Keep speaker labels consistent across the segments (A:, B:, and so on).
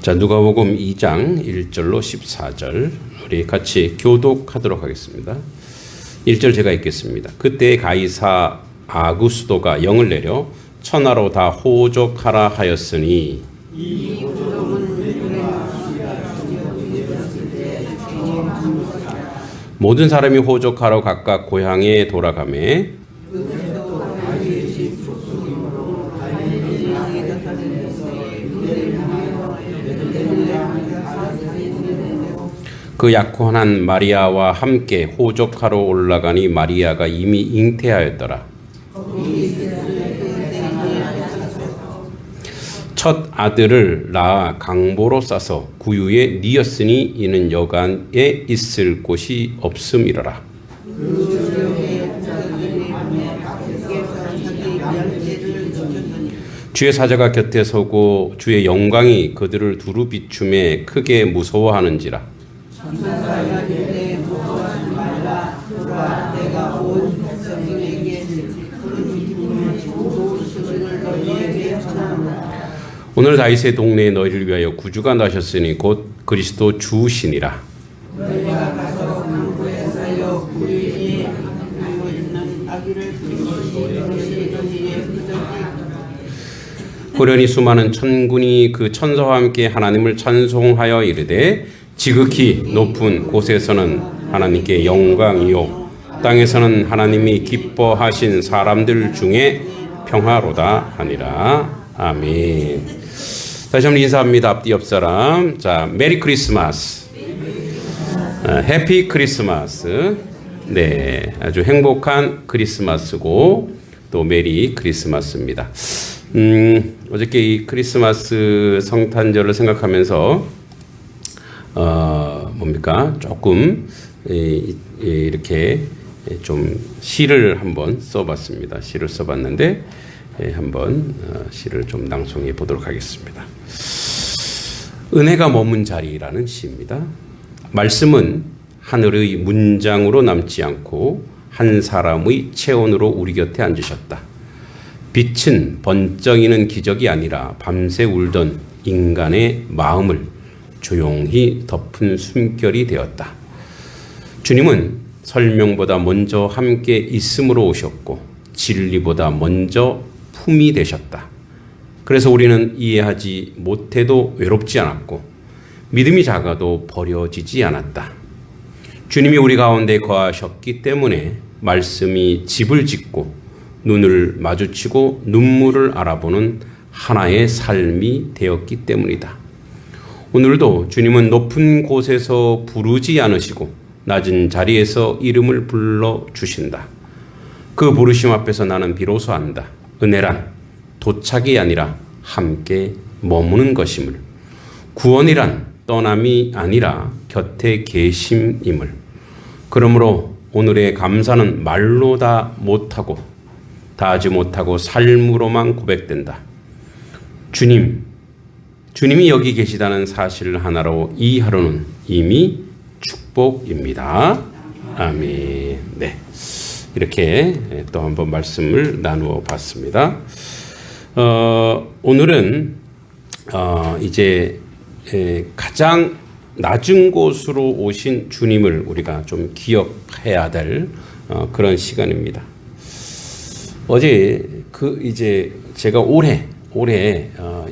A: 자, 누가복음 2장 1절로 14절 우리 같이 교독하도록 하겠습니다. 1절 제가 읽겠습니다. 그때 가이사 아구스도가 영을 내려 천하로 다 호족하라 하였으니 모든 사람이 호족하러 각각 고향에 돌아가매 그 약혼한 마리아와 함께 호족하러 올라가니 마리아가 이미 잉태하였더라. 첫 아들을 낳아 강보로 싸서 구유에 뉘었으니 이는 여간에 있을 곳이 없음이러라. 주의 사자가 곁에 서고 주의 영광이 그들을 두루 비춤에 크게 무서워하는지라. 오늘 다윗의 동네에 너희를 위하여 구주가 나셨으니 곧 그리스도 주시니라. 호련히 수많은 천군이 그 천사와 함께 하나님을 찬송하여 이르되 지극히 높은 곳에서는 하나님께 영광이요 땅에서는 하나님이 기뻐하신 사람들 중에 평화로다 하니라. 아멘. 다시 한번 인사합니다. 앞뒤 옆 사람. 자, 메리 크리스마스. 해피 크리스마스. 네, 아주 행복한 크리스마스고 또 메리 크리스마스입니다. 어저께 이 크리스마스 성탄절을 생각하면서 뭡니까? 조금 이렇게 좀 시를 한번 써봤습니다. 시를 써봤는데 한번 시를 좀 낭송해 보도록 하겠습니다. 은혜가 머문 자리라는 시입니다. 말씀은 하늘의 문장으로 남지 않고 한 사람의 체온으로 우리 곁에 앉으셨다. 빛은 번쩍이는 기적이 아니라 밤새 울던 인간의 마음을 조용히 덮은 숨결이 되었다. 주님은 설명보다 먼저 함께 있음으로 오셨고 진리보다 먼저 품이 되셨다. 그래서 우리는 이해하지 못해도 외롭지 않았고 믿음이 작아도 버려지지 않았다. 주님이 우리 가운데 거하셨기 때문에 말씀이 집을 짓고 눈을 마주치고 눈물을 알아보는 하나의 삶이 되었기 때문이다. 오늘도 주님은 높은 곳에서 부르지 않으시고 낮은 자리에서 이름을 불러주신다. 그 부르심 앞에서 나는 비로소 안다. 은혜란 도착이 아니라 함께 머무는 것임을, 구원이란 떠남이 아니라 곁에 계심임을. 그러므로 오늘의 감사는 말로 다 못하고 다 하지 못하고 삶으로만 고백된다. 주님이 여기 계시다는 사실 하나로 이 하루는 이미 축복입니다. 아멘. 네, 이렇게 또 한번 말씀을 나누어 봤습니다. 오늘은 이제 가장 낮은 곳으로 오신 주님을 우리가 좀 기억해야 될 그런 시간입니다. 어제 이제 제가 올해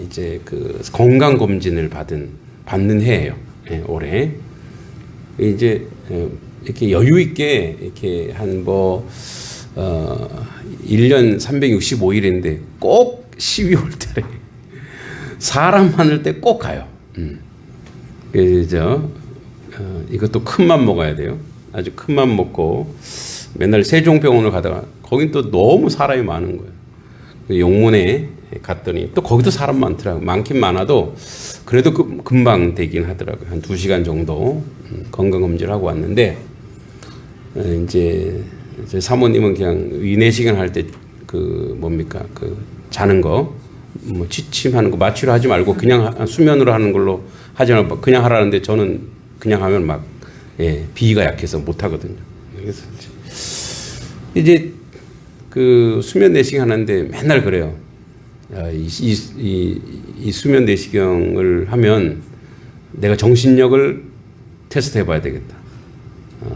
A: 이제 그 건강 검진을 받는 해예요. 네, 올해 이제 이렇게 여유 있게 이렇게 한 1년 365일인데 꼭 12월 달에 사람 많을 때 꼭 가요. 그래서 이것도 큰 맘 먹어야 돼요. 아주 큰 맘 먹고 맨날 세종병원을 가다가 거긴 또 너무 사람이 많은 거예요. 용문에 갔더니 또 거기도 사람 많더라고요. 많긴 많아도 그래도 금방 되긴 하더라고요. 한 2시간 정도 건강검진을 하고 왔는데 이제 사모님은 그냥 위내시경 할 때 자는 거 뭐 취침하는 거 마취로 하지 말고 그냥 수면으로 하는 걸로 하지 말고 그냥 하라는데 저는 그냥 하면 비위가 약해서 못 하거든요. 그래서 이제 그 수면 내시경 하는데 맨날 그래요. 야, 이 수면 내시경을 하면 내가 정신력을 테스트 해봐야 되겠다.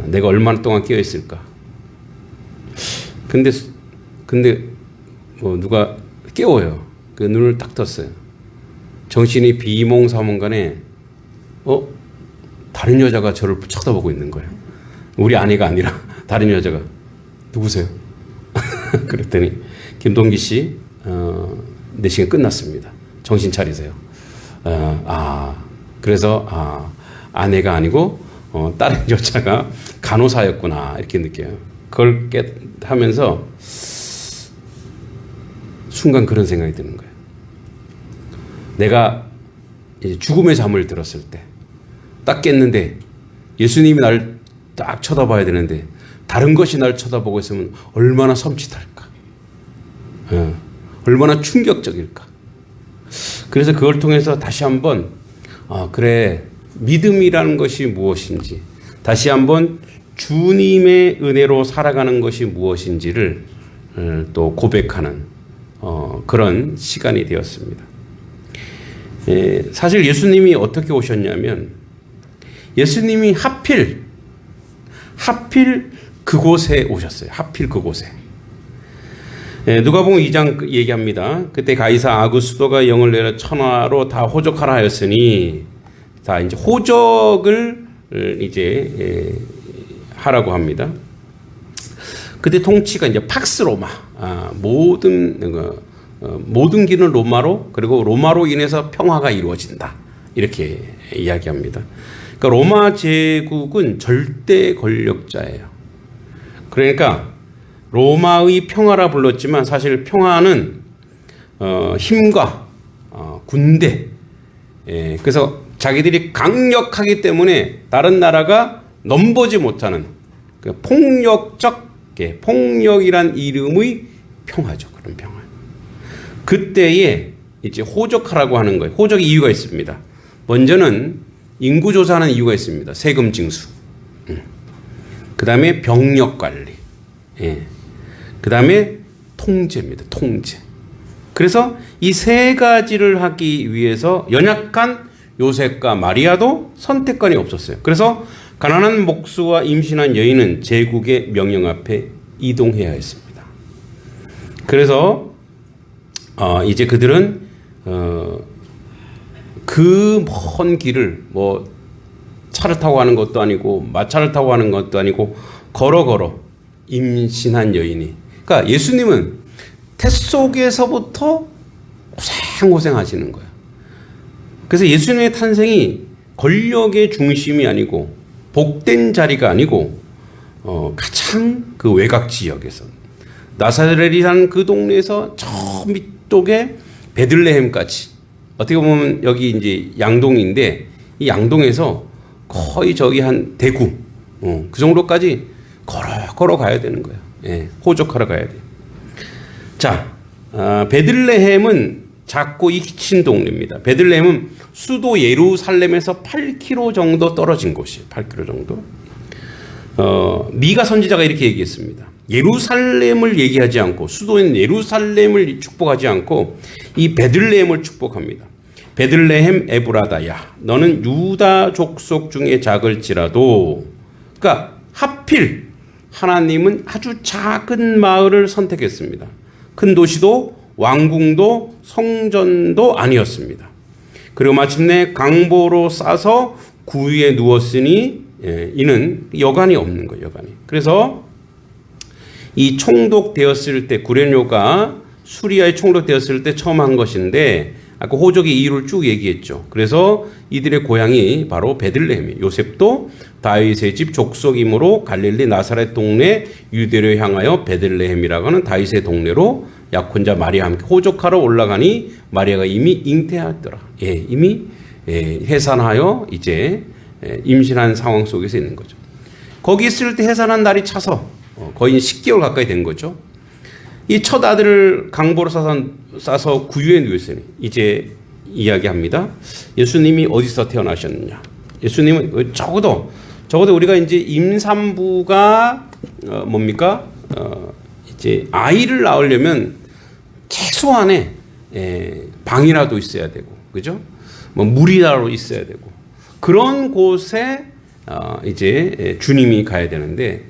A: 내가 얼마나 동안 깨어 있을까. 근데 뭐 누가 깨워요. 그 눈을 딱 떴어요. 정신이 비몽사몽간에 다른 여자가 저를 쳐다보고 있는 거예요. 우리 아내가 아니라 다른 여자가. 누구세요? 그랬더니 김동기 씨 내시경 끝났습니다. 정신 차리세요. 그래서 아내가 아니고 다른 여자가 간호사였구나 이렇게 느껴요. 그걸 하면서 순간 그런 생각이 드는 거예요. 내가 이제 죽음의 잠을 들었을 때 딱 깼는데 예수님이 날 딱 쳐다봐야 되는데 다른 것이 날 쳐다보고 있으면 얼마나 섬찟할까. 얼마나 충격적일까. 그래서 그걸 통해서 다시 한번 그래, 믿음이라는 것이 무엇인지, 다시 한번 주님의 은혜로 살아가는 것이 무엇인지를 또 고백하는 그런 시간이 되었습니다. 사실 예수님이 어떻게 오셨냐면 예수님이 하필 그곳에 오셨어요. 하필 그곳에. 누가복음 2장 얘기합니다. 그때 가이사 아구스도가 영을 내려 천하로 다 호적하라 하였으니, 다 이제 호적을 이제 하라고 합니다. 그때 통치가 이제 팍스 로마, 모든 길은 로마로, 그리고 로마로 인해서 평화가 이루어진다 이렇게 이야기합니다. 그러니까 로마 제국은 절대 권력자예요. 그러니까 로마의 평화라 불렀지만 사실 평화는 힘과 군대, 그래서 자기들이 강력하기 때문에 다른 나라가 넘보지 못하는 그 폭력이란 이름의 평화죠. 그런 평화. 그때에 이제 호적하라고 하는 거예요. 호적의 이유가 있습니다. 먼저는 인구 조사하는 이유가 있습니다. 세금 징수. 그 다음에 병력 관리. 그 다음에 통제입니다. 통제. 그래서 이 세 가지를 하기 위해서 연약한 요셉과 마리아도 선택권이 없었어요. 그래서 가난한 목수와 임신한 여인은 제국의 명령 앞에 이동해야 했습니다. 그래서 이제 그들은 그 먼 길을 뭐 차를 타고 가는 것도 아니고 마차를 타고 가는 것도 아니고 걸어 임신한 여인이. 그러니까 예수님은 태 속에서부터 고생 하시는 거예요. 그래서 예수님의 탄생이 권력의 중심이 아니고 복된 자리가 아니고 가장 그 외곽 지역에서 나사렛이라는 그 동네에서 저 밑쪽에 베들레헴까지, 어떻게 보면 여기 이제 양동인데 이 양동에서 거의 저기 한 대구 그 정도까지 걸어 가야 되는 거예요. 호적하러 가야 돼요. 자, 베들레헴은 작고 익힌 동네입니다. 베들레헴은 수도 예루살렘에서 8km 정도 떨어진 곳이에요. 8km 정도. 미가 선지자가 이렇게 얘기했습니다. 예루살렘을 얘기하지 않고, 수도인 예루살렘을 축복하지 않고 이 베들레헴을 축복합니다. 베들레헴 에브라다야, 너는 유다 족속 중에 작을지라도. 그러니까 하필 하나님은 아주 작은 마을을 선택했습니다. 큰 도시도 왕궁도 성전도 아니었습니다. 그리고 마침내 강보로 싸서 구유에 누웠으니 이는 여간이 없는 거예요. 여간이. 그래서 이 총독되었을 때, 구레뇨가 수리아에 총독되었을 때 처음 한 것인데, 아까 호적의 이유를 쭉 얘기했죠. 그래서 이들의 고향이 바로 베들레헴이에요. 요셉도 다윗의 집 족속이므로 갈릴리 나사렛 동네 유대로 향하여 베들레헴이라고 하는 다윗의 동네로 약혼자 마리아와 함께 호적하러 올라가니 마리아가 이미 잉태하였더라. 이미 해산하여 이제 임신한 상황 속에서 있는 거죠. 거기 있을 때 해산한 날이 차서 거의 10개월 가까이 된 거죠. 이 첫 아들을 강보로 싸서 구유에 누웠으니 이제 이야기합니다. 예수님이 어디서 태어나셨느냐? 예수님은 적어도 우리가 이제 임산부가 뭡니까? 이제 아이를 낳으려면 최소한의 방이라도 있어야 되고, 그죠? 뭐 물이라도 있어야 되고, 그런 곳에 이제 주님이 가야 되는데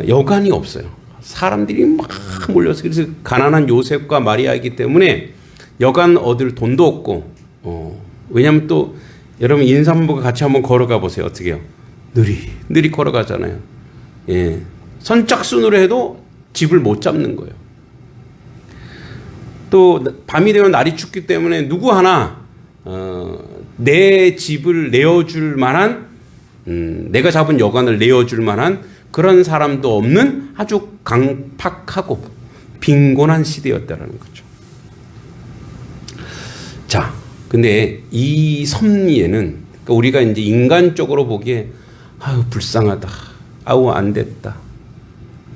A: 여관이 없어요. 사람들이 막 몰려서, 그래서 가난한 요셉과 마리아이기 때문에 여관 얻을 돈도 없고, 왜냐하면 또 여러분 인삼부가 같이 한번 걸어가 보세요. 어떻게 해요? 느리 걸어가잖아요. 예. 선착순으로 해도 집을 못 잡는 거예요. 또 밤이 되면 날이 춥기 때문에 누구 하나 내 집을 내어줄 만한, 내가 잡은 여관을 내어줄 만한 그런 사람도 없는 아주 강팍하고 빈곤한 시대였다라는 거죠. 자, 근데 이 섭리에는, 그러니까 우리가 이제 인간적으로 보기에 아유 불쌍하다, 아우 안 됐다.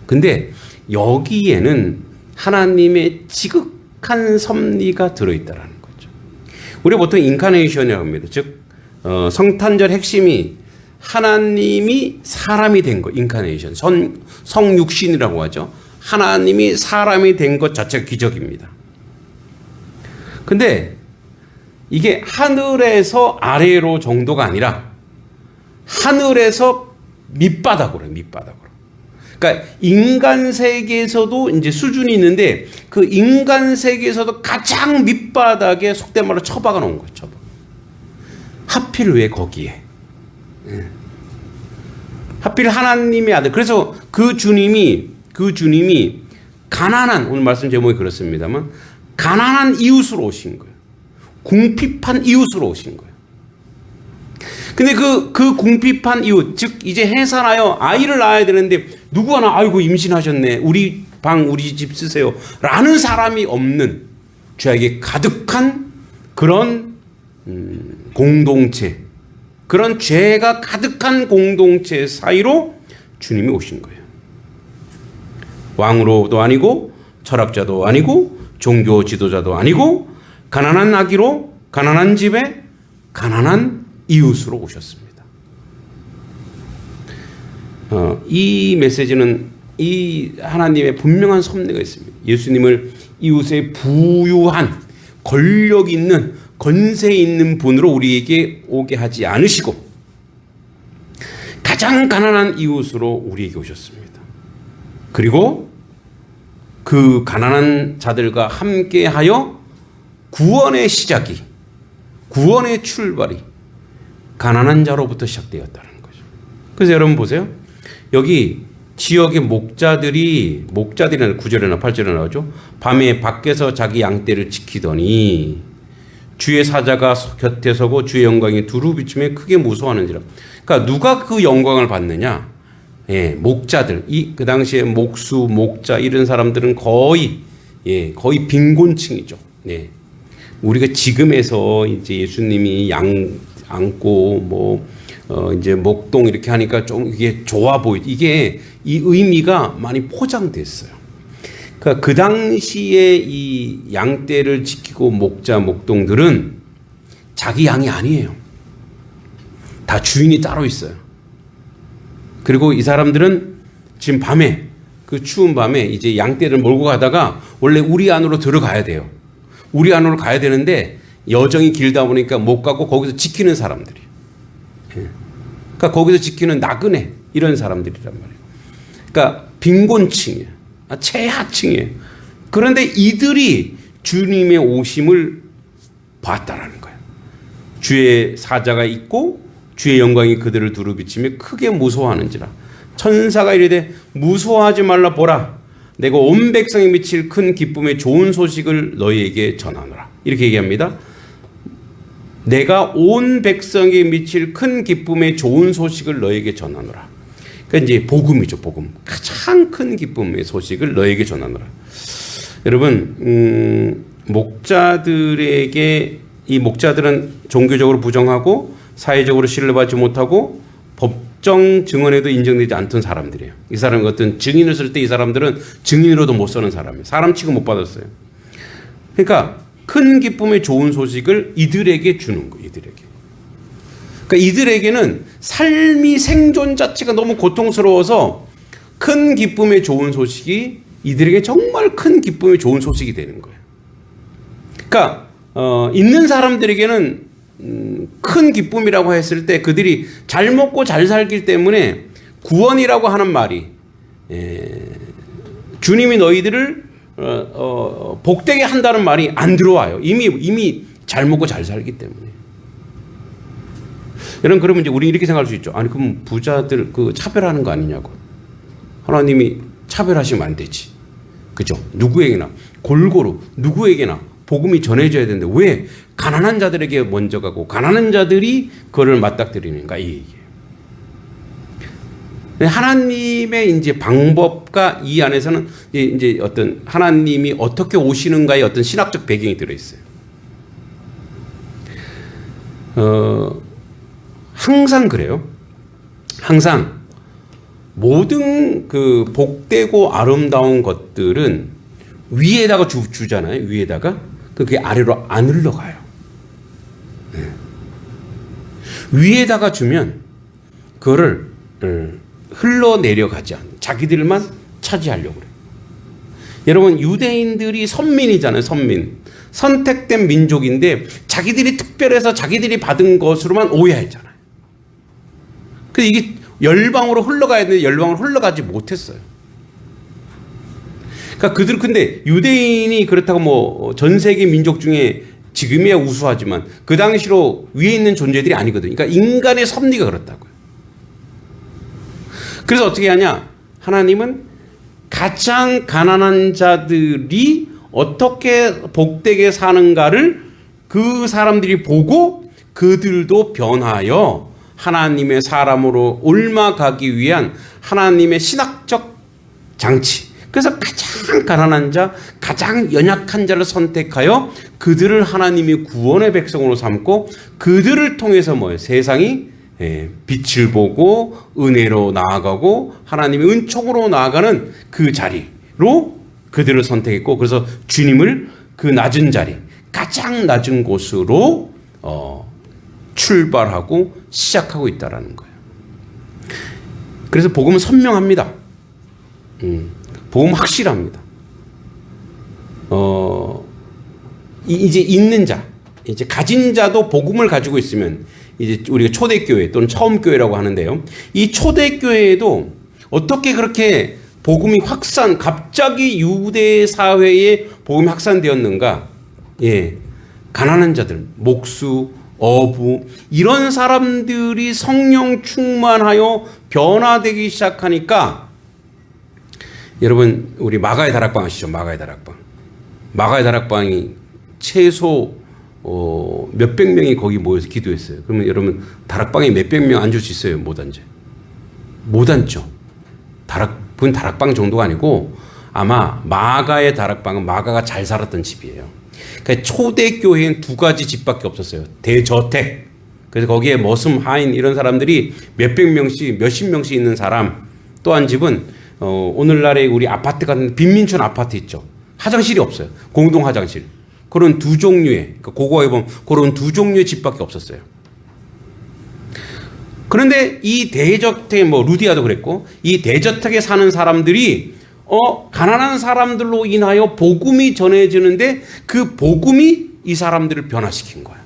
A: 근데 여기에는 하나님의 지극한 섭리가 들어있다라는 거죠. 우리 보통 인카네이션이라고 합니다. 즉 성탄절 핵심이 하나님이 사람이 된 것, 인카네이션, 성육신이라고 하죠. 하나님이 사람이 된 것 자체가 기적입니다. 근데 이게 하늘에서 아래로 정도가 아니라 하늘에서 밑바닥으로, 밑바닥으로. 그러니까 인간 세계에서도 이제 수준이 있는데 그 인간 세계에서도 가장 밑바닥에 속된 말로 처박아 놓은 거예요. 처박. 하필 왜 거기에? 하필 하나님의 아들. 그래서 그 주님이 가난한, 오늘 말씀 제목이 그렇습니다만 가난한 이웃으로 오신 거예요. 궁핍한 이웃으로 오신 거예요. 근데 그 궁핍한 이웃, 즉 이제 해산하여 아이를 낳아야 되는데 누구 하나 아이고 임신하셨네, 우리 방 우리 집 쓰세요 라는 사람이 없는, 죄악이 가득한 그런 공동체, 그런 죄가 가득한 공동체 사이로 주님이 오신 거예요. 왕으로도 아니고 철학자도 아니고 종교 지도자도 아니고 가난한 아기로, 가난한 집에 가난한 이웃으로 오셨습니다. 이 메시지는 이 하나님의 분명한 섭리가 있습니다. 예수님을 이웃의 부유한, 권력 있는, 권세 있는 분으로 우리에게 오게 하지 않으시고 가장 가난한 이웃으로 우리에게 오셨습니다. 그리고 그 가난한 자들과 함께하여 구원의 시작이, 구원의 출발이 가난한 자로부터 시작되었다는 거죠. 그래서 여러분 보세요. 여기 지역의 목자들이 9절이나 8절에 나오죠. 밤에 밖에서 자기 양떼를 지키더니 주의 사자가 곁에 서고 주의 영광이 두루 비추며 크게 무서워하는지라. 그러니까 누가 그 영광을 받느냐? 예, 목자들. 그 당시에 목수, 목자 이런 사람들은 거의 빈곤층이죠. 예. 우리가 지금에서 이제 예수님이 양 안고 이제 목동 이렇게 하니까 좀 이게 좋아 보이. 이게 이 의미가 많이 포장됐어요. 그러니까 그 당시에 이 양떼를 지키고 목자, 목동들은 자기 양이 아니에요. 다 주인이 따로 있어요. 그리고 이 사람들은 지금 밤에, 그 추운 밤에 이제 양떼를 몰고 가다가 원래 우리 안으로 들어가야 돼요. 우리 안으로 가야 되는데 여정이 길다 보니까 못 가고 거기서 지키는 사람들이에요. 그러니까 거기서 지키는 나그네 이런 사람들이란 말이에요. 그러니까 빈곤층이에요. 최하층이에요. 그런데 이들이 주님의 오심을 봤다라는 거예요. 주의 사자가 있고 주의 영광이 그들을 두루 비치며 크게 무서워하는지라. 천사가 이르되 무서워하지 말라, 보라 내가 온 백성에 미칠 큰 기쁨의 좋은 소식을 너희에게 전하노라. 이렇게 얘기합니다. 내가 온 백성에 미칠 큰 기쁨의 좋은 소식을 너희에게 전하노라. 그러니까 이제 복음이죠, 복음. 가장 큰 기쁨의 소식을 너희에게 전하노라. 여러분, 목자들에게, 이 목자들은 종교적으로 부정하고 사회적으로 신뢰받지 못하고 법정 증언에도 인정되지 않던 사람들이에요. 이 사람이 어떤 증인을 쓸 때 이 사람들은 증인으로도 못 쓰는 사람이에요. 사람 취급 못 받았어요. 그러니까 큰 기쁨의 좋은 소식을 이들에게 주는 거예요. 이들에게. 그러니까 이들에게는 삶이, 생존 자체가 너무 고통스러워서 큰 기쁨의 좋은 소식이 이들에게 정말 큰 기쁨의 좋은 소식이 되는 거예요. 그러니까 있는 사람들에게는 큰 기쁨이라고 했을 때 그들이 잘 먹고 잘 살기 때문에 구원이라고 하는 말이 주님이 너희들을 복되게 한다는 말이 안 들어와요. 이미 잘 먹고 잘 살기 때문에. 여러분, 그러면 이제 우리 이렇게 생각할 수 있죠. 아니, 그럼 부자들 그 차별하는 거 아니냐고. 하나님이 차별하시면 안 되지. 그죠? 누구에게나 골고루 누구에게나 복음이 전해져야 되는데 왜 가난한 자들에게 먼저 가고 가난한 자들이 그거를 맞닥뜨리는가, 이 얘기예요. 하나님의 이제 방법과 이 안에서는 이제 어떤 하나님이 어떻게 오시는가의 어떤 신학적 배경이 들어 있어요. 항상 그래요. 항상 모든 그 복되고 아름다운 것들은 위에다가 주잖아요. 위에다가 그게 아래로 안 흘러가요. 네. 위에다가 주면 그거를 흘러내려가지 않아요. 자기들만 차지하려고 그래요. 여러분, 유대인들이 선민이잖아요. 선택된 민족인데 자기들이 특별해서 자기들이 받은 것으로만 오해했잖아요. 그래서 이게 열방으로 흘러가야 되는데 열방으로 흘러가지 못했어요. 그러니까 근데 유대인이 그렇다고 뭐 전 세계 민족 중에 지금이야 우수하지만 그 당시로 위에 있는 존재들이 아니거든요. 그러니까 인간의 섭리가 그렇다고요. 그래서 어떻게 하냐? 하나님은 가장 가난한 자들이 어떻게 복되게 사는가를 그 사람들이 보고 그들도 변하여 하나님의 사람으로 옮아가기 위한 하나님의 신학적 장치. 그래서 가장 가난한 자, 가장 연약한 자를 선택하여 그들을 하나님이 구원의 백성으로 삼고 그들을 통해서 뭐예요? 세상이 빛을 보고 은혜로 나아가고 하나님의 은총으로 나아가는 그 자리로 그들을 선택했고, 그래서 주님을 그 낮은 자리, 가장 낮은 곳으로 출발하고 시작하고 있다라는 거예요. 그래서 복음은 선명합니다. 복음은 확실합니다. 이제 있는 자, 이제 가진 자도 복음을 가지고 있으면 이제 우리가 초대교회 또는 처음교회라고 하는데요. 이 초대교회에도 어떻게 그렇게 복음이 갑자기 유대 사회에 복음이 확산되었는가? 예. 가난한 자들, 목수, 어부, 이런 사람들이 성령 충만하여 변화되기 시작하니까, 여러분, 우리 마가의 다락방 아시죠? 마가의 다락방. 마가의 다락방이 최소 몇백 명이 거기 모여서 기도했어요. 그러면 여러분, 다락방에 몇백 명 앉을 수 있어요? 못 앉아요. 못 앉죠. 그건 다락방 정도가 아니고 아마 마가의 다락방은 마가가 잘 살았던 집이에요. 그러니까 초대교회엔 두 가지 집밖에 없었어요. 대저택. 그래서 거기에 머슴, 하인 이런 사람들이 몇백 명씩, 몇십 명씩 있는 사람. 또 한 집은 오늘날의 우리 아파트 같은 빈민촌 아파트 있죠. 화장실이 없어요. 공동 화장실. 그런 두 종류의, 고고에 보면 그런 두 종류의 집밖에 없었어요. 그런데 이 대저택, 루디아도 그랬고, 이 대저택에 사는 사람들이 가난한 사람들로 인하여 복음이 전해지는데 그 복음이 이 사람들을 변화시킨 거야.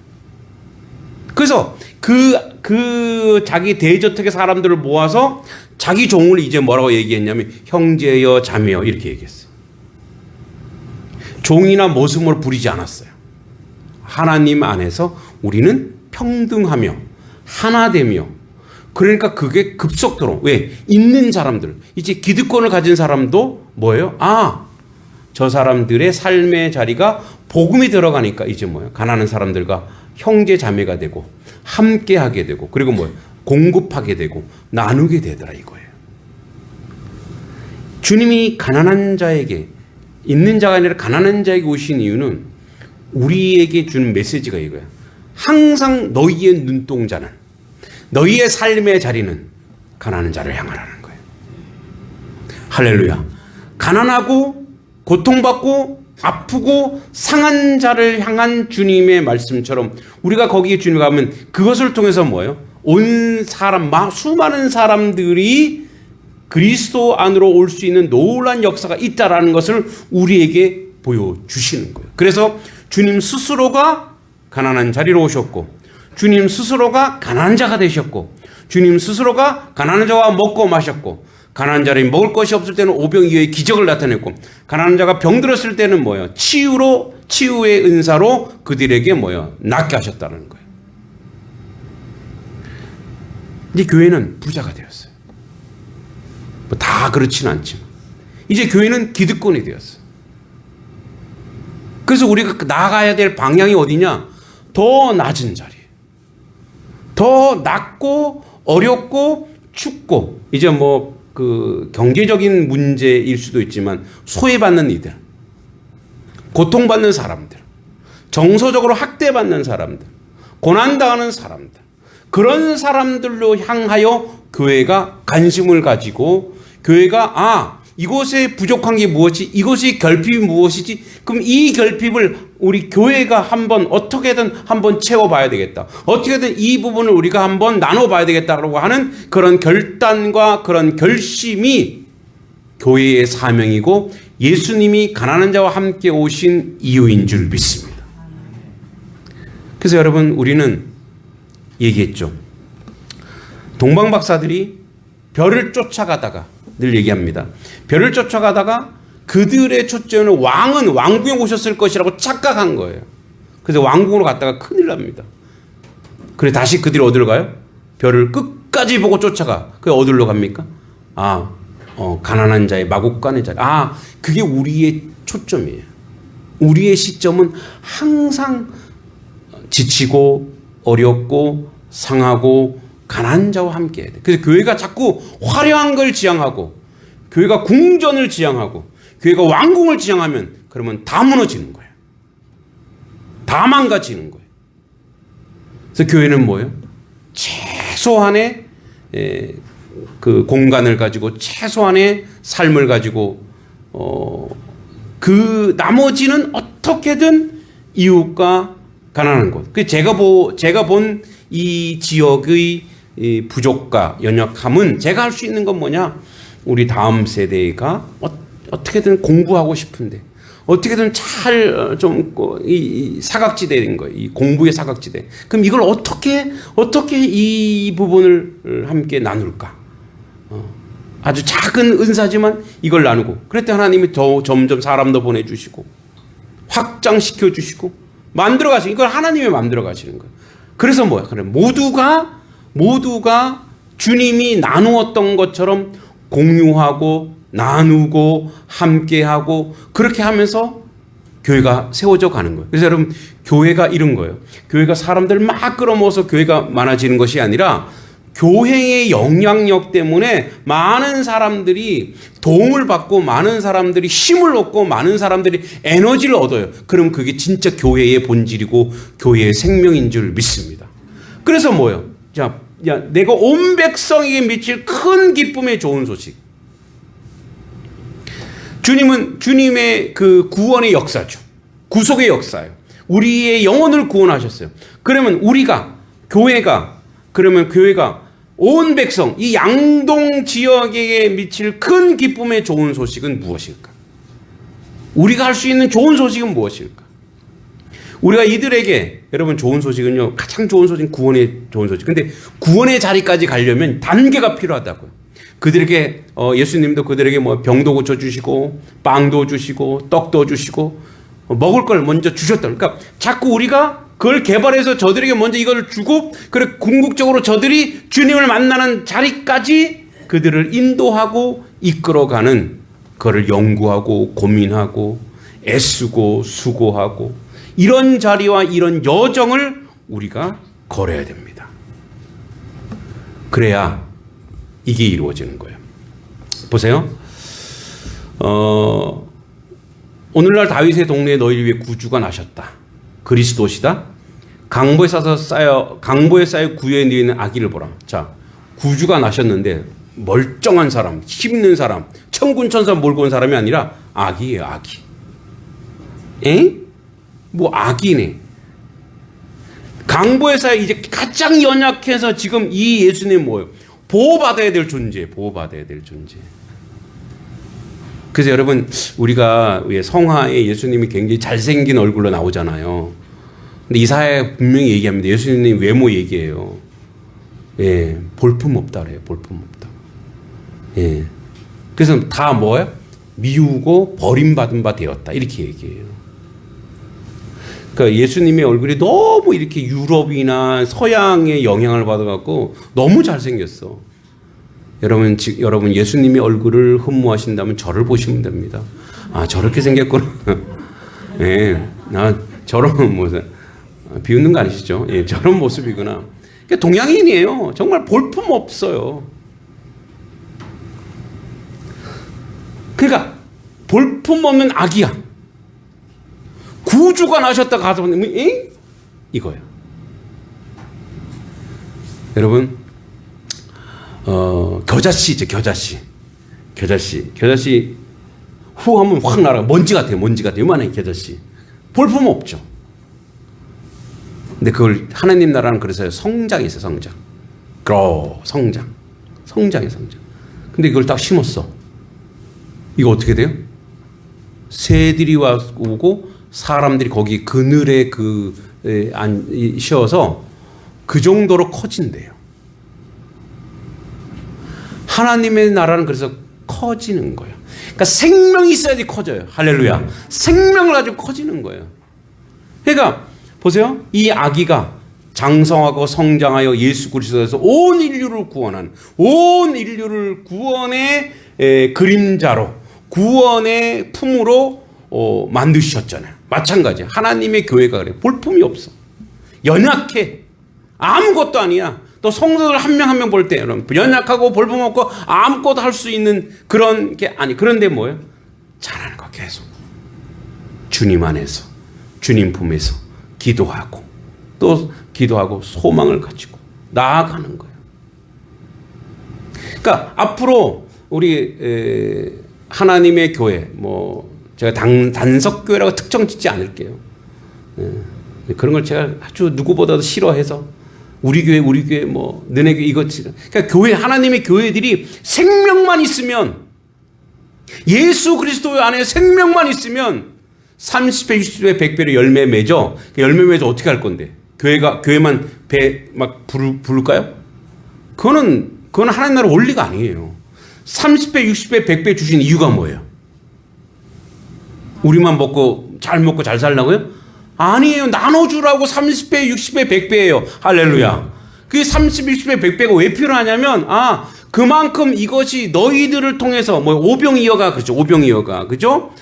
A: 그래서 그 자기 대저택의 사람들을 모아서 자기 종을 이제 뭐라고 얘기했냐면 형제여 자매여 이렇게 얘기했어요. 종이나 모습으로 부리지 않았어요. 하나님 안에서 우리는 평등하며 하나되며, 그러니까 그게 급속도로, 왜? 있는 사람들, 이제 기득권을 가진 사람도 뭐예요? 저 사람들의 삶의 자리가 복음이 들어가니까 이제 뭐예요? 가난한 사람들과 형제 자매가 되고 함께 하게 되고, 그리고 뭐예요? 공급하게 되고 나누게 되더라 이거예요. 주님이 가난한 자에게, 있는 자가 아니라 가난한 자에게 오신 이유는 우리에게 주는 메시지가 이거예요. 항상 너희의 눈동자는, 너희의 삶의 자리는 가난한 자를 향하라는 거예요. 할렐루야. 가난하고 고통받고 아프고 상한 자를 향한 주님의 말씀처럼 우리가 거기에 주님 가면 그것을 통해서 뭐예요? 온 사람, 수많은 사람들이 그리스도 안으로 올 수 있는 놀라운 역사가 있다라는 것을 우리에게 보여주시는 거예요. 그래서 주님 스스로가 가난한 자리로 오셨고, 주님 스스로가 가난한 자가 되셨고, 주님 스스로가 가난한 자와 먹고 마셨고, 가난한 자를 먹을 것이 없을 때는 오병이어의 기적을 나타냈고, 가난한 자가 병들었을 때는 뭐예요? 치유의 은사로 그들에게 뭐예요? 낫게 하셨다는 거예요. 이제 교회는 부자가 되었어요. 뭐 다 그렇지는 않지만 이제 교회는 기득권이 되었어요. 그래서 우리가 나아가야 될 방향이 어디냐? 더 낮은 자리, 더 낮고 어렵고 춥고, 이제 뭐 그 경제적인 문제일 수도 있지만 소외받는 이들, 고통받는 사람들, 정서적으로 학대받는 사람들, 고난당하는 사람들, 그런 사람들로 향하여 교회가 관심을 가지고, 교회가 이곳에 부족한 게 무엇이, 이곳의 결핍이 무엇이지, 그럼 이 결핍을 우리 교회가 한번 어떻게든 한번 채워봐야 되겠다, 어떻게든 이 부분을 우리가 한번 나눠봐야 되겠다라고 하는 그런 결단과 그런 결심이 교회의 사명이고 예수님이 가난한 자와 함께 오신 이유인 줄 믿습니다. 그래서 여러분, 우리는 얘기했죠. 동방 박사들이 별을 쫓아가다가, 늘 얘기합니다. 별을 쫓아가다가 그들의 초점은 왕궁에 오셨을 것이라고 착각한 거예요. 그래서 왕궁으로 갔다가 큰일 납니다. 그래 다시 그들이 어디로 가요? 별을 끝까지 보고 쫓아가. 그게 어디로 갑니까? 가난한 자의 마국간의 자리. 그게 우리의 초점이에요. 우리의 시점은 항상 지치고 어렵고 상하고 가난한 자와 함께 해야 돼. 그래서 교회가 자꾸 화려한 걸 지향하고, 교회가 궁전을 지향하고, 교회가 왕궁을 지향하면 그러면 다 무너지는 거예요. 다 망가지는 거예요. 그래서 교회는 뭐예요? 최소한의 그 공간을 가지고, 최소한의 삶을 가지고, 그 나머지는 어떻게든 이웃과 가난한 곳. 그 제가 본 이 지역의 이 부족과 연약함은, 제가 할 수 있는 건 뭐냐? 우리 다음 세대가 어떻게든 공부하고 싶은데, 어떻게든 잘 좀 이 사각지대인 거예요. 이 공부의 사각지대. 그럼 이걸 어떻게 이 부분을 함께 나눌까? 아주 작은 은사지만 이걸 나누고, 그랬더니 하나님이 더 점점 사람도 보내주시고 확장시켜 주시고 만들어 가시고, 이걸 하나님이 만들어 가시는 거예요. 그래서 뭐야? 그래, 모두가 주님이 나누었던 것처럼 공유하고 나누고 함께하고, 그렇게 하면서 교회가 세워져 가는 거예요. 그래서 여러분, 교회가 이런 거예요. 교회가 사람들 막 끌어모아서 교회가 많아지는 것이 아니라, 교회의 영향력 때문에 많은 사람들이 도움을 받고, 많은 사람들이 힘을 얻고, 많은 사람들이 에너지를 얻어요. 그럼 그게 진짜 교회의 본질이고 교회의 생명인 줄 믿습니다. 그래서 뭐예요? 내가 온 백성에게 미칠 큰 기쁨의 좋은 소식. 주님은 주님의 그 구원의 역사죠. 구속의 역사예요. 우리의 영혼을 구원하셨어요. 그러면 교회가 온 백성, 이 양동 지역에 미칠 큰 기쁨의 좋은 소식은 무엇일까? 우리가 할 수 있는 좋은 소식은 무엇일까? 우리가 이들에게, 여러분, 좋은 소식은요, 가장 좋은 소식은 구원의 좋은 소식. 근데 구원의 자리까지 가려면 단계가 필요하다고요. 그들에게 예수님도 그들에게 병도 고쳐주시고 빵도 주시고 떡도 주시고 먹을 걸 먼저 주셨다. 그러니까 자꾸 우리가 그걸 개발해서 저들에게 먼저 이걸 주고, 그래 궁극적으로 저들이 주님을 만나는 자리까지 그들을 인도하고 이끌어가는, 그걸 연구하고 고민하고 애쓰고 수고하고, 이런 자리와 이런 여정을 우리가 걸어야 됩니다. 그래야 이게 이루어지는 거예요. 보세요. 오늘날 다윗의 동네에 너희를 위해 구주가 나셨다. 그리스도시다. 강보에 쌓여 구유에 누이는 아기를 보라. 자, 구주가 나셨는데 멀쩡한 사람, 힘있는 사람, 천군천사 몰고 온 사람이 아니라 아기예요, 아기. 아기네. 강보에 쌓여 이제 가장 연약해서 지금 이 예수님 뭐예요? 보호받아야 될 존재, 보호받아야 될 존재. 그래서 여러분 우리가 왜 성화에 예수님이 굉장히 잘생긴 얼굴로 나오잖아요. 근데 이사야에 분명히 얘기합니다. 예수님 외모 얘기해요. 예, 볼품 없다 그래요. 볼품 없다. 예. 그래서 다 뭐예요? 미우고 버림받은 바 되었다. 이렇게 얘기해요. 그러니까 예수님의 얼굴이 너무 이렇게 유럽이나 서양의 영향을 받아갖고 너무 잘생겼어. 여러분 예수님의 얼굴을 흠모하신다면 저를 보시면 됩니다. 아, 저렇게 생겼구나. 예, 저런 모습. 비웃는 거 아니시죠? 예, 저런 모습이구나. 그러니까 동양인이에요. 정말 볼품 없어요. 그러니까 볼품 없는 아기야. 구주가 나셨다 가서 이거예요. 여러분, 겨자씨죠, 겨자씨 후 하면 확 날아가. 먼지 같아요. 요만한 겨자씨. 볼품 없죠. 근데 그걸 하나님 나라는 그래서 성장이 있어요. 성장. 성장이에요. 근데 이걸 딱 심었어. 이거 어떻게 돼요? 새들이 오고 사람들이 거기 그늘에 쉬어서 그 정도로 커진대요. 하나님의 나라는 그래서 커지는 거예요. 그러니까 생명이 있어야지 커져요. 할렐루야. 생명을 가지고 커지는 거예요. 그러니까 보세요. 이 아기가 장성하고 성장하여 예수 그리스도에서 온 인류를 구원의 그림자로, 구원의 품으로 만드셨잖아요. 마찬가지야. 하나님의 교회가 그래. 볼품이 없어. 연약해. 아무것도 아니야. 또 성도들 한 명 한 명 볼 때 연약하고 볼품 없고 아무것도 할 수 있는 그런 게 아니. 그런데 뭐예요? 잘하는 거 계속. 주님 안에서, 주님 품에서 기도하고 또 기도하고 소망을 가지고 나아가는 거예요. 그러니까 앞으로 우리 하나님의 교회, 제가 단석교회라고 특정 짓지 않을게요. 그런 걸 제가 아주 누구보다도 싫어해서 우리 교회 너네 교회 이거. 그러니까 교회, 하나님의 교회들이 생명만 있으면, 예수 그리스도 안에 생명만 있으면 30배, 60배, 100배로 열매 맺어. 열매 맺어 어떻게 할 건데? 교회만 부를까요? 그거는 하나님 나라 원리가 아니에요. 30배, 60배, 100배 주신 이유가 뭐예요? 우리만 잘 먹고 잘 살라고요? 아니에요. 나눠주라고 30배, 60배, 100배예요. 할렐루야. 그게 30, 60배, 100배가 왜 필요하냐면, 그만큼 이것이 너희들을 통해서, 오병이어가, 그죠? 오병이어가, 그죠?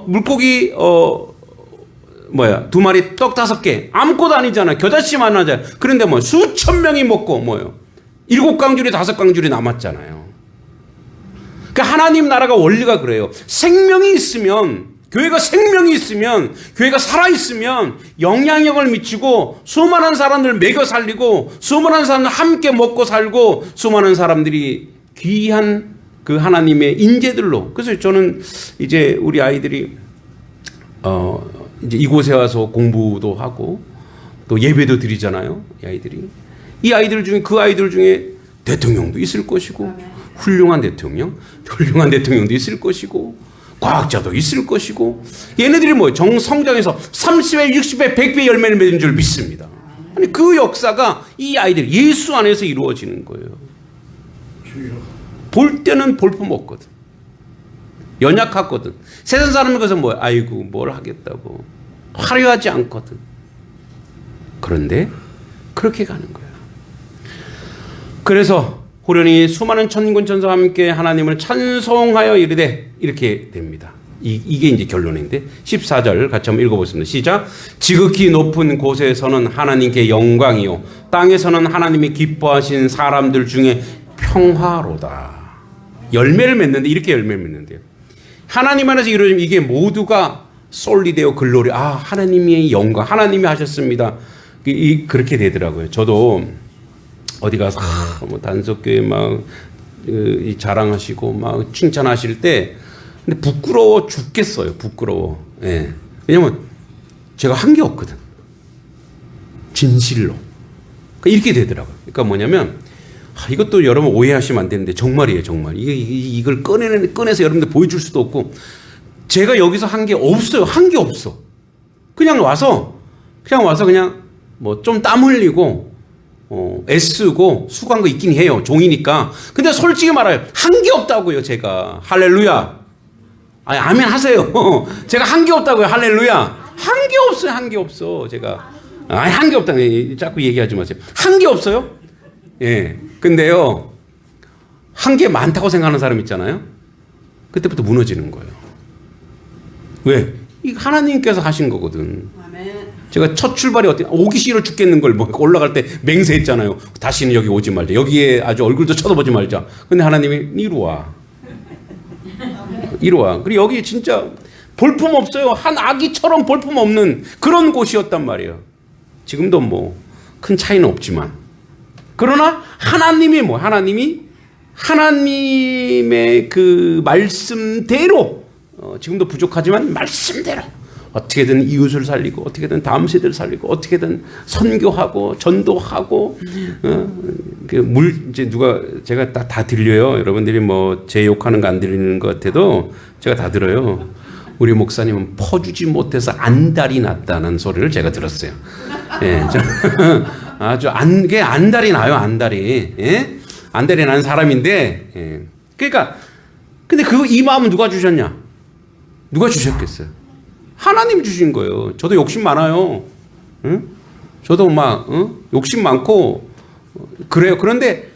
A: 물고기, 2마리, 떡 5개. 아무것도 아니잖아. 겨자씨만 하잖아. 그런데 수천 명이 먹고, 7강줄이 5강줄이 남았잖아요. 그러니까 하나님 나라가 원리가 그래요. 생명이 있으면, 교회가 생명이 있으면, 교회가 살아있으면 영향력을 미치고 수많은 사람들을 먹여 살리고 수많은 사람들 함께 먹고 살고 수많은 사람들이 귀한 그 하나님의 인재들로. 그래서 저는 이제 우리 아이들이 이제 이곳에 와서 공부도 하고 또 예배도 드리잖아요. 이 아이들 중에 대통령도 있을 것이고 훌륭한 대통령도 있을 것이고 과학자도 있을 것이고, 얘네들이 성장해서 30배, 60배, 100배 열매를 맺는 줄 믿습니다. 아니, 그 역사가 이 아이들 예수 안에서 이루어지는 거예요. 볼 때는 볼품 없거든. 연약하거든. 세상 사람은 그래서 아이고 뭘 하겠다고 화려하지 않거든. 그런데 그렇게 가는 거예요. 그래서 호련히 수많은 천군 천사와 함께 하나님을 찬송하여 이르되, 이렇게 됩니다. 이게 이제 결론인데 14절 같이 한번 읽어보겠습니다. 시작. 지극히 높은 곳에서는 하나님께 영광이요 땅에서는 하나님이 기뻐하신 사람들 중에 평화로다. 열매를 맺는데, 이렇게 열매를 맺는데요. 하나님 안에서 이루어지면 이게 모두가 솔리데오 글로리. 하나님의 영광, 하나님이 하셨습니다. 그렇게 되더라고요. 저도 어디 가서 단석교회 자랑하시고 칭찬하실 때, 근데 부끄러워 죽겠어요. 부끄러워. 예. 왜냐면 제가 한 게 없거든. 진실로. 이렇게 되더라고요. 그러니까 뭐냐면 이것도 여러분 오해하시면 안 되는데 정말이에요, 정말. 이걸 꺼내서 여러분들 보여줄 수도 없고, 제가 여기서 한 게 없어요. 한 게 없어. 그냥 와서 그냥 뭐 좀 땀 흘리고 애쓰고 수고한 거 있긴 해요. 종이니까. 근데 솔직히 말해요. 한 게 없다고요, 제가. 할렐루야. 아니, 아멘 하세요. 제가 한 게 없다고요. 할렐루야. 한 게 없어요. 한 게 없어. 제가. 아니, 한 게 없다. 자꾸 얘기하지 마세요. 한 게 없어요? 예. 근데요, 한 게 많다고 생각하는 사람 있잖아요. 그때부터 무너지는 거예요. 왜? 이 하나님께서 하신 거거든. 제가 첫 출발이 어떻게, 오기 싫어 죽겠는 걸 뭐 올라갈 때 맹세했잖아요. 다시는 여기 오지 말자. 여기에 아주 얼굴도 쳐다보지 말자. 근데 하나님이 이리 와. 이리 와. 그리고 여기 진짜 볼품 없어요. 한 아기처럼 볼품 없는 그런 곳이었단 말이에요. 지금도 뭐 큰 차이는 없지만. 그러나 하나님이 하나님의 그 말씀대로 지금도 부족하지만 말씀대로 어떻게든 이웃을 살리고 어떻게든 다음 세대를 살리고 어떻게든 선교하고 전도하고 이제 누가 제가 다 들려요. 여러분들이 뭐 제 욕하는 거 안 들리는 것 같아도 제가 다 들어요. 우리 목사님은 퍼주지 못해서 안달이 났다는 소리를 제가 들었어요. 예, 아주 안달이 나요. 안달이. 예? 안달이 나는 사람인데, 예. 그러니까 근데 이 마음은 누가 주셨냐? 누가 주셨겠어요? 하나님 주신 거예요. 저도 욕심 많아요. 응? 저도 막 욕심 많고 그래요. 그런데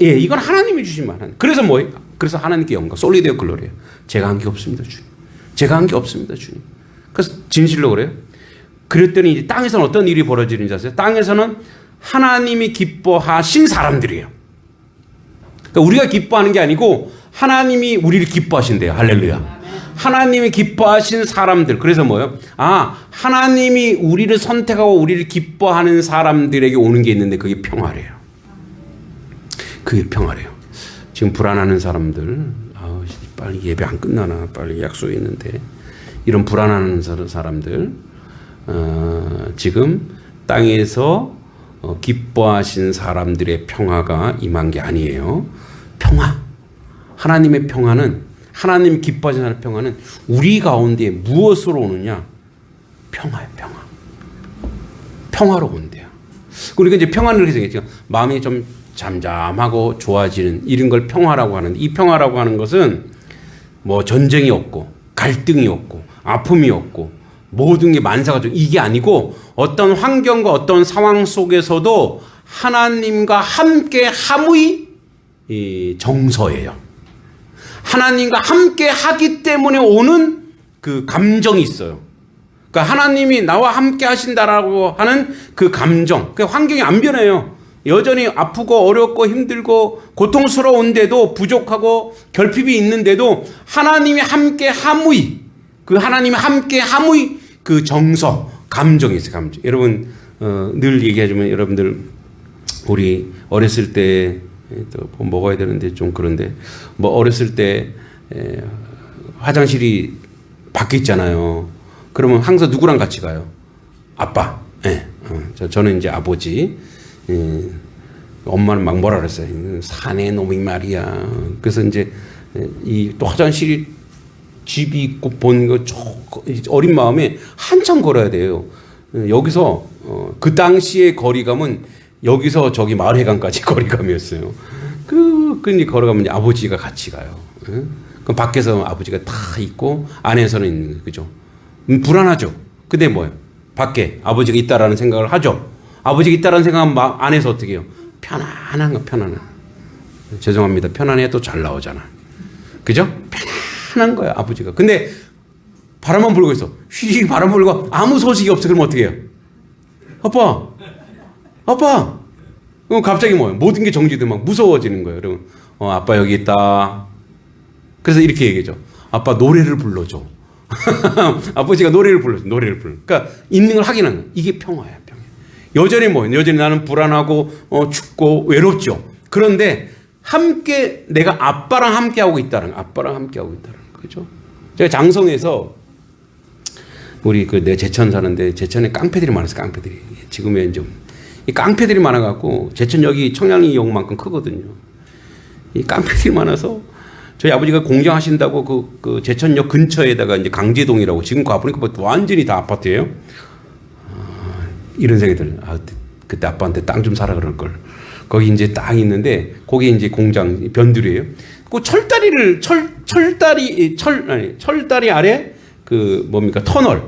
A: 예, 이건 하나님이 주신 말. 그래서 뭐예요? 그래서 하나님께 영광, 솔리데오 글로리예요. 제가 한 게 없습니다, 주님. 제가 한 게 없습니다, 주님. 그래서 진실로 그래요. 그랬더니 이제 땅에서는 어떤 일이 벌어지는지 아세요? 땅에서는 하나님이 기뻐하신 사람들이에요. 그러니까 우리가 기뻐하는 게 아니고 하나님이 우리를 기뻐하신대요. 할렐루야. 하나님이 기뻐하신 사람들. 그래서 뭐예요? 하나님이 우리를 선택하고 우리를 기뻐하는 사람들에게 오는 게 있는데 그게 평화래요. 그게 평화래요. 지금 불안하는 사람들, 빨리 예배 안 끝나나, 빨리 약속이 있는데, 이런 불안하는 사람들, 지금 땅에서 기뻐하신 사람들의 평화가 임한 게 아니에요. 평화. 하나님의 평화는, 하나님 기뻐하시는 하나님의 평화는 우리 가운데 무엇으로 오느냐? 평화예요, 평화. 평화로 온대요. 그리고 이제 평화는 이렇게 생겼죠. 마음이 좀 잠잠하고 좋아지는 이런 걸 평화라고 하는데, 이 평화라고 하는 것은 뭐 전쟁이 없고 갈등이 없고 아픔이 없고 모든 게 만사가 좀 이게 아니고 어떤 환경과 어떤 상황 속에서도 하나님과 함께 함의 정서예요. 하나님과 함께 하기 때문에 오는 그 감정이 있어요. 그러니까 하나님이 나와 함께 하신다라고 하는 그 감정, 그 환경이 안 변해요. 여전히 아프고 어렵고 힘들고 고통스러운데도 부족하고 결핍이 있는데도 하나님이 함께 함의, 그 하나님이 함께 함의 그 정서, 감정이 있어요. 감정. 여러분 늘 얘기하지만 여러분들 우리 어렸을 때 또 먹어야 되는데 좀 그런데 뭐 어렸을 때 화장실이 밖에 있잖아요. 그러면 항상 누구랑 같이 가요? 아빠. 예. 저는 이제 아버지. 엄마는 막 뭐라 그랬어요. 사내 놈이 말이야. 그래서 이제 이 또 화장실이 집이 있고 본 거 어린 마음에 한참 걸어야 돼요. 여기서 그 당시의 거리감은 여기서 저기 마을회관까지 거리감이었어요. 이제 걸어가면 이제 아버지가 같이 가요. 그럼 밖에서 아버지가 다 있고 안에서는 있는 거죠. 그죠? 불안하죠. 근데 뭐예요? 밖에 아버지가 있다라는 생각을 하죠. 아버지가 있다라는 생각은 안에서 어떻게 해요? 편안한 거, 편안한. 죄송합니다. 편안해야 또 잘 나오잖아. 그죠? 편안한 거야, 아버지가. 근데 바람만 불고 있어. 휘 바람 불고 아무 소식이 없어. 그럼 어떻게 해요? 아빠! 그럼 갑자기 뭐예요? 모든 게 정지되면 막 무서워지는 거예요. 그러면, 아빠 여기 있다. 그래서 이렇게 얘기하죠. 아빠 노래를 불러줘. 아버지가 노래를 불러. 그러니까 있는 걸 확인하는 거예요. 이게 평화예요, 평화. 여전히 뭐예요? 여전히 나는 불안하고, 춥고, 외롭죠. 그런데 함께, 내가 아빠랑 함께하고 있다는 거죠. 제가 장성에서 우리 내 제천 사는데 제천에 깡패들이 많았어요. 깡패들이. 지금은 좀 이 깡패들이 많아갖고 제천역이 청량리역만큼 크거든요. 이 깡패들이 많아서 저희 아버지가 공장하신다고 그 제천역 근처에다가 이제 강제동이라고 지금 가보니까 뭐 완전히 다 아파트예요. 이런 생각들. 그때 아빠한테 땅 좀 사라 그럴 걸. 거기 이제 땅이 있는데 거기 이제 공장 변두리예요. 그 철다리 아래 그 뭡니까 터널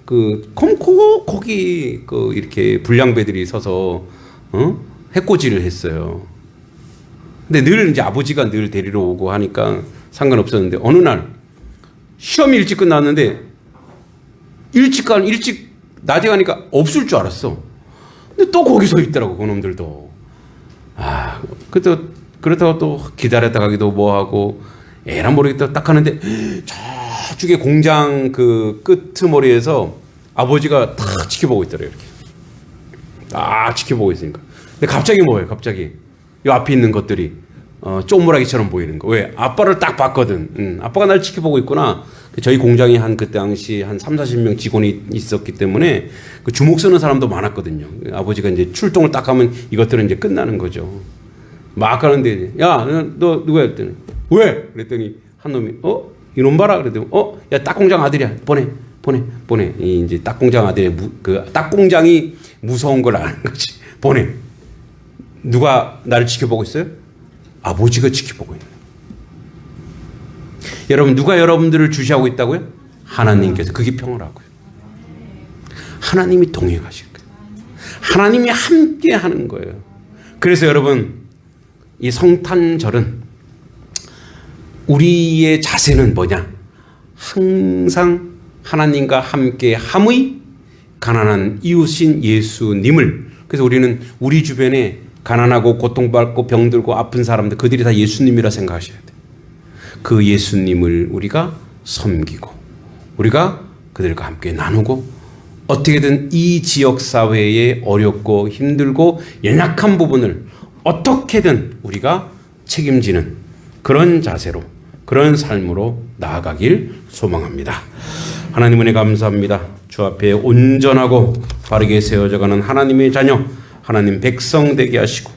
A: 거기 이렇게 불량배들이 서서 해코지를 했어요. 근데 늘 이제 아버지가 늘 데리러 오고 하니까 상관없었는데 어느 날 시험이 일찍 끝났는데 일찍 낮에 가니까 없을 줄 알았어. 근데 또 거기 서 있더라고 그놈들도. 그렇다고 또 기다렸다 가기도 뭐하고 에라 모르겠다 딱 하는데 저쪽에 공장 그 끄트머리에서 아버지가 다 지켜보고 있더래요. 이렇게 딱 지켜보고 있으니까. 근데 갑자기 뭐예요? 갑자기 요 앞에 있는 것들이 쪼무라기처럼 보이는 거. 왜? 아빠를 딱 봤거든. 아빠가 날 지켜보고 있구나. 저희 공장에 그때 당시 한 30-40명 직원이 있었기 때문에 그 주목 쓰는 사람도 많았거든요. 아버지가 이제 출동을 딱 하면 이것들은 이제 끝나는 거죠. 막 가는데, 야, 너 누구야? 그랬더니, 왜? 그랬더니 한 놈이, 이놈 봐라. 그랬더니, 야, 딱 공장 아들이야. 보내. 이제 딱 공장 아들의 딱 공장이 무서운 걸 아는 거지. 보내. 누가 나를 지켜보고 있어요? 아버지가 지켜보고 있는. 여러분, 누가 여러분들을 주시하고 있다고요? 하나님께서. 그게 평화라고요. 하나님이 동행하실 거예요. 하나님이 함께 하는 거예요. 그래서 여러분, 이 성탄절은 우리의 자세는 뭐냐? 항상 하나님과 함께 함의 가난한 이웃인 예수님을. 그래서 우리는 우리 주변에 가난하고 고통받고 병들고 아픈 사람들, 그들이 다 예수님이라 생각하셔야 돼요. 그 예수님을 우리가 섬기고 우리가 그들과 함께 나누고 어떻게든 이 지역사회의 어렵고 힘들고 연약한 부분을 어떻게든 우리가 책임지는 그런 자세로, 그런 삶으로 나아가길 소망합니다. 하나님 은혜 감사합니다. 주 앞에 온전하고 바르게 세워져가는 하나님의 자녀, 하나님 백성 되게 하시고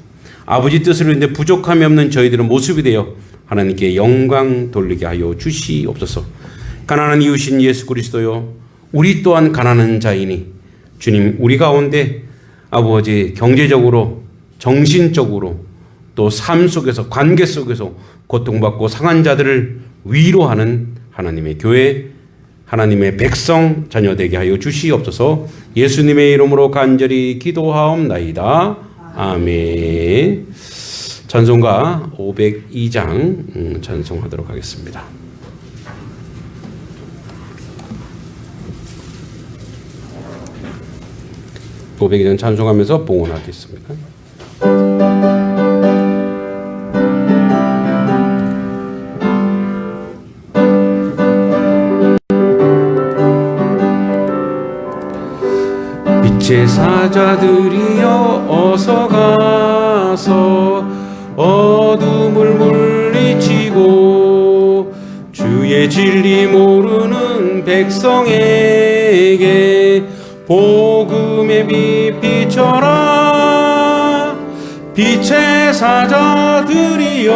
A: 아버지 뜻으로 인해 부족함이 없는 저희들의 모습이 되어 하나님께 영광 돌리게 하여 주시옵소서. 가난한 이웃인 예수 그리스도요, 우리 또한 가난한 자이니 주님, 우리 가운데 아버지 경제적으로 정신적으로 또 삶 속에서 관계 속에서 고통받고 상한 자들을 위로하는 하나님의 교회, 하나님의 백성 자녀 되게 하여 주시옵소서. 예수님의 이름으로 간절히 기도하옵나이다. 아멘. 찬송가 502장 찬송하도록 하겠습니다. 502장 찬송하면서 봉헌하겠습니다. 빛의 사자들이여 어서 가서 어둠을 물리치고 주의 진리 모르는 백성에게 복음의 빛 비춰라. 빛의 사자들이여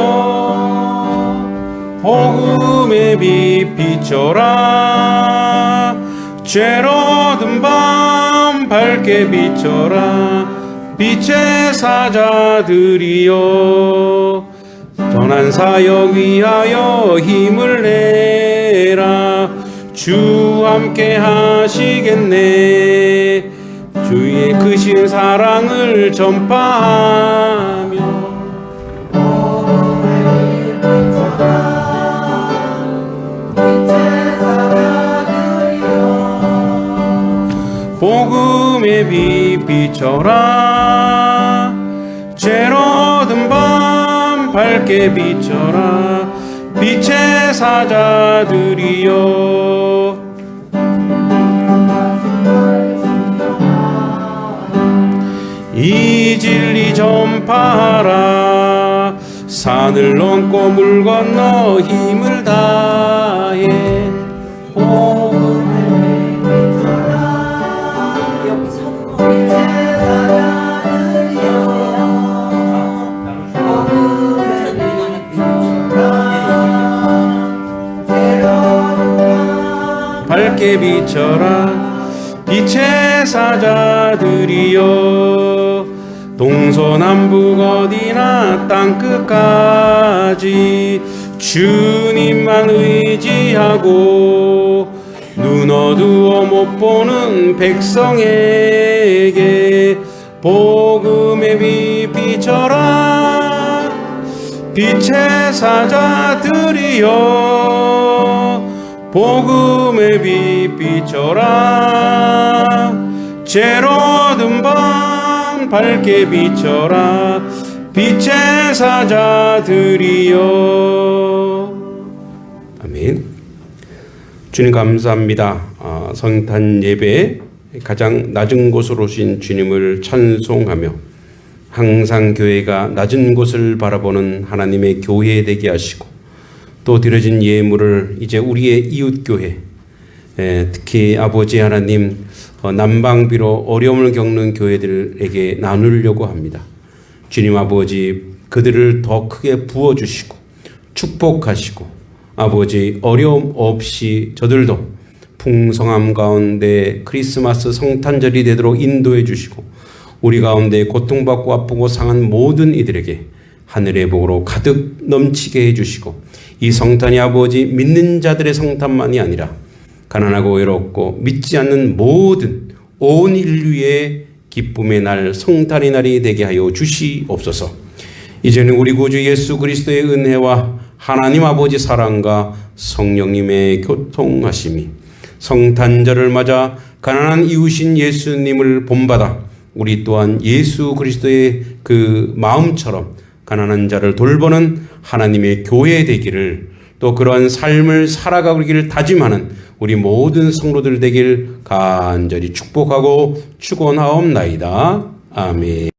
A: 복음의 빛 비춰라. 죄로든 밤 밝게 비춰라. 빛의 사자들이여 전한 사역 위하여 힘을 내라. 주 함께 하시겠네. 주의 크신 사랑을 전파하며 복음의 빛 비춰라. 죄로든 밤 밝게 비춰라. 빛의 사자들이여 이 진리 전파하라. 산을 넘고 물 건너 힘을 다해 복음을 비춰라. 여기서 밝게 비춰라. 빛의 사자들이여 동서남북 어디나 땅끝까지 주님만 의지하고 눈 어두워 못 보는 백성에게 복음의 빛 비춰라. 빛의 사자들이여 복음의 빛 비춰라. 죄로 든 밤 밝게 비춰라. 빛의 사자들이여. 아멘. 주님 감사합니다. 성탄 예배 가장 낮은 곳으로 오신 주님을 찬송하며 항상 교회가 낮은 곳을 바라보는 하나님의 교회 되게 하시고 또 드려진 예물을 이제 우리의 이웃교회 특히 아버지 하나님 난방비로 어려움을 겪는 교회들에게 나누려고 합니다. 주님 아버지 그들을 더 크게 부어주시고 축복하시고 아버지 어려움 없이 저들도 풍성함 가운데 크리스마스 성탄절이 되도록 인도해 주시고 우리 가운데 고통받고 아프고 상한 모든 이들에게 하늘의 복으로 가득 넘치게 해주시고 이 성탄이 아버지 믿는 자들의 성탄만이 아니라 가난하고 외롭고 믿지 않는 모든 온 인류의 기쁨의 날 성탄의 날이 되게 하여 주시옵소서. 이제는 우리 구주 예수 그리스도의 은혜와 하나님 아버지 사랑과 성령님의 교통하심이 성탄절을 맞아 가난한 이웃인 예수님을 본받아 우리 또한 예수 그리스도의 그 마음처럼 가난한 자를 돌보는 하나님의 교회 되기를 또 그러한 삶을 살아가기를 다짐하는 우리 모든 성도들 되길 간절히 축복하고 축원하옵나이다. 아멘.